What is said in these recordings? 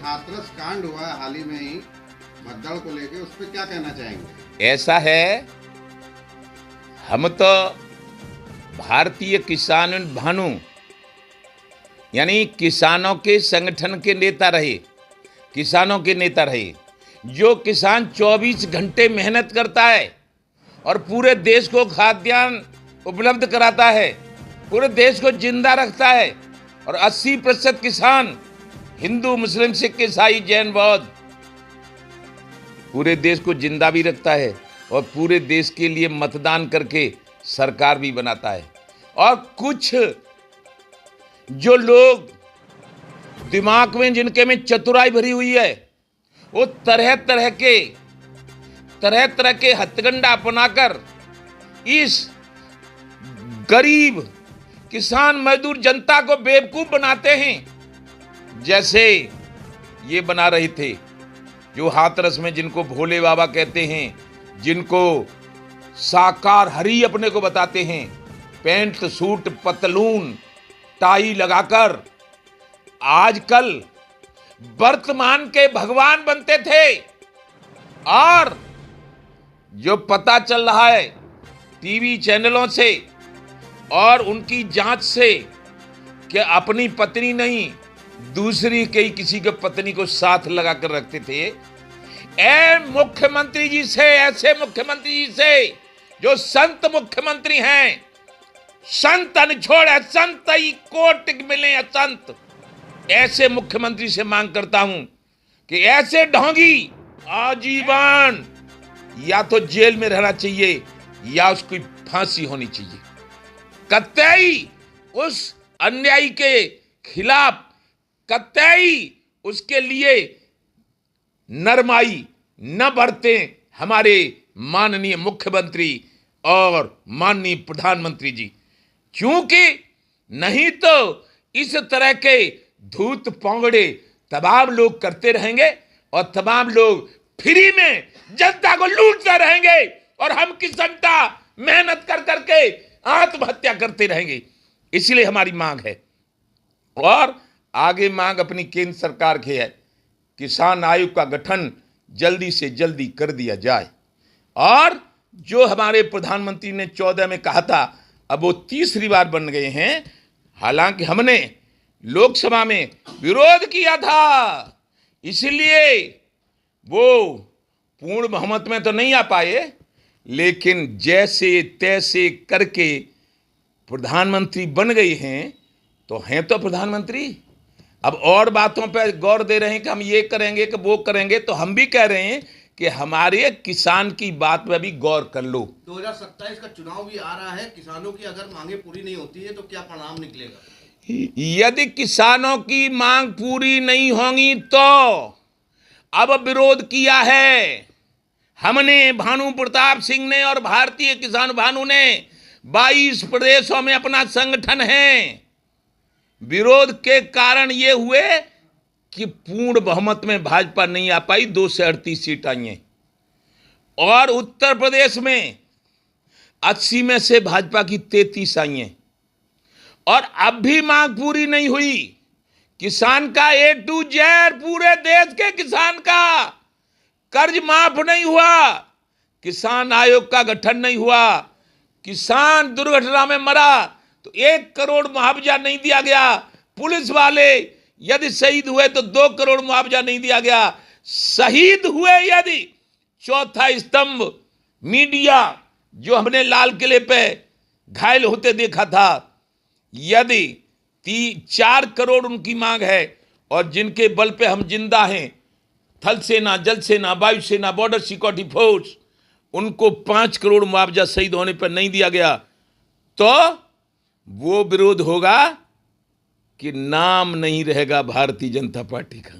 हाथरस कांड हुआ है हाल ही में ही भगदड़ को लेके, उस पर क्या कहना चाहेंगे? ऐसा है, हम तो भारतीय किसान भानु यानी किसानों के संगठन के नेता रहे, किसानों के नेता रहे। जो किसान 24 घंटे मेहनत करता है और पूरे देश को खाद्यान्न उपलब्ध कराता है, पूरे देश को जिंदा रखता है, और 80% किसान हिंदू, मुस्लिम, सिख, ईसाई, जैन, बौद्ध पूरे देश को जिंदा भी रखता है और पूरे देश के लिए मतदान करके सरकार भी बनाता है। और कुछ जो लोग दिमाग में, जिनके में चतुराई भरी हुई है, वो तरह तरह के हथकंडा अपनाकर इस गरीब किसान मजदूर जनता को बेवकूफ बनाते हैं। जैसे ये बना रहे थे जो हाथरस में, जिनको भोले बाबा कहते हैं, जिनको साकार हरि अपने को बताते हैं, पैंट सूट पतलून टाई लगाकर आजकल वर्तमान के भगवान बनते थे। और जो पता चल रहा है टीवी चैनलों से और उनकी जांच से कि अपनी पत्नी नहीं, दूसरी कई किसी के पत्नी को साथ लगाकर रखते थे। मुख्यमंत्री जी से, ऐसे मुख्यमंत्री जी से जो संत मुख्यमंत्री हैं, संत अनछोड़ है, संत ही कोट मिले हैं, संत, ऐसे मुख्यमंत्री से मांग करता हूं कि ऐसे ढोंगी आजीवन या तो जेल में रहना चाहिए या उसकी फांसी होनी चाहिए। कतई उस अन्यायी के खिलाफ, कतई उसके लिए नरमाई न बरते हमारे माननीय मुख्यमंत्री और माननीय प्रधानमंत्री जी, क्योंकि नहीं तो इस तरह के धूत पोंगड़े तमाम लोग करते रहेंगे और तमाम लोग फ्री में जनता को लूटते रहेंगे और हम किसंता मेहनत कर करके आत्महत्या करते रहेंगे। इसलिए हमारी मांग है, और आगे मांग अपनी केंद्र सरकार की है, किसान आयोग का गठन जल्दी से जल्दी कर दिया जाए। और जो हमारे प्रधानमंत्री ने 14 में कहा था, अब वो तीसरी बार बन गए हैं। हालांकि हमने लोकसभा में विरोध किया था, इसलिए वो पूर्ण बहुमत में तो नहीं आ पाए, लेकिन जैसे तैसे करके प्रधानमंत्री बन गए हैं, तो हैं तो प्रधानमंत्री। अब और बातों पर गौर दे रहे हैं कि हम ये करेंगे कि वो करेंगे, तो हम भी कह रहे हैं कि हमारे किसान की बात पर भी गौर कर लो। 2027 का चुनाव भी आ रहा है, किसानों की अगर मांगे पूरी नहीं होती है तो क्या परिणाम निकलेगा? यदि किसानों की मांग पूरी नहीं होंगी तो अब विरोध किया है हमने, भानु प्रताप सिंह ने और भारतीय किसान भानु ने 22 प्रदेशों में अपना संगठन है। विरोध के कारण ये हुए कि पूर्ण बहुमत में भाजपा नहीं आ पाई, 2 से 38 सीट आई हैं, और उत्तर प्रदेश में 80 में से भाजपा की 33 आई हैं, और अब भी मांग पूरी नहीं हुई। किसान का A to Z, पूरे देश के किसान का कर्ज माफ नहीं हुआ, किसान आयोग का गठन नहीं हुआ, किसान दुर्घटना में मरा तो 1 करोड़ मुआवजा नहीं दिया गया, पुलिस वाले यदि शहीद हुए तो 2 करोड़ मुआवजा नहीं दिया गया, शहीद हुए यदि, चौथा स्तंभ मीडिया जो हमने लाल किले पे घायल होते देखा था, यदि 4 करोड़ उनकी मांग है, और जिनके बल पे हम जिंदा हैं, थल सेना, जल सेना, वायु सेना, बॉर्डर सिक्योरिटी फोर्स, उनको 5 करोड़ मुआवजा शहीद होने पर नहीं दिया गया, तो वो विरोध होगा कि नाम नहीं रहेगा भारतीय जनता पार्टी का।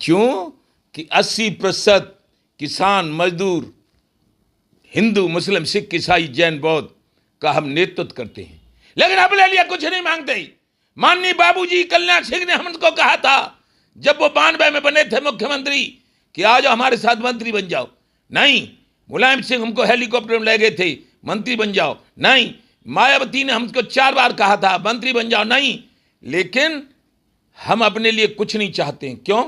क्यों कि 80% किसान मजदूर, हिंदू, मुस्लिम, सिख, ईसाई, जैन, बौद्ध का हम नेतृत्व करते हैं, लेकिन अब ले लिया, कुछ नहीं मांगते। माननीय बाबूजी कल्याण सिंह ने हमको कहा था जब वो 92 में बने थे मुख्यमंत्री कि आ जाओ हमारे साथ मंत्री बन जाओ, नहीं। मुलायम सिंह हमको हेलीकॉप्टर में ले गए थे, मंत्री बन जाओ, नहीं। मायावती ने हमको 4 बार कहा था मंत्री बन जाओ, नहीं। लेकिन हम अपने लिए कुछ नहीं चाहते हैं। क्यों?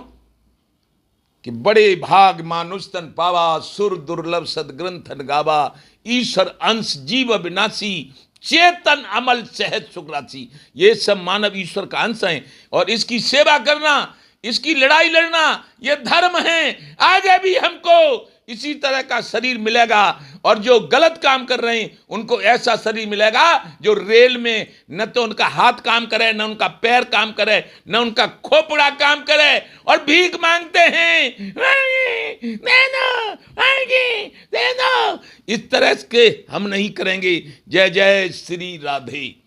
कि बड़े भाग मानुस्तन पावा, सुर दुर्लभ सदग्रंथन गावा, ईश्वर अंश जीव विनाशी, चेतन अमल सहज सुखरासी। ये सब मानव ईश्वर का अंश है और इसकी सेवा करना, इसकी लड़ाई लड़ना ये धर्म है। आगे भी हमको इसी तरह का शरीर मिलेगा और जो गलत काम कर रहे हैं उनको ऐसा शरीर मिलेगा जो रेल में न तो उनका हाथ काम करे, न उनका पैर काम करे, न उनका खोपड़ा काम करे और भीख मांगते हैं, दे दो। इस तरह के हम नहीं करेंगे। जय जय श्री राधे।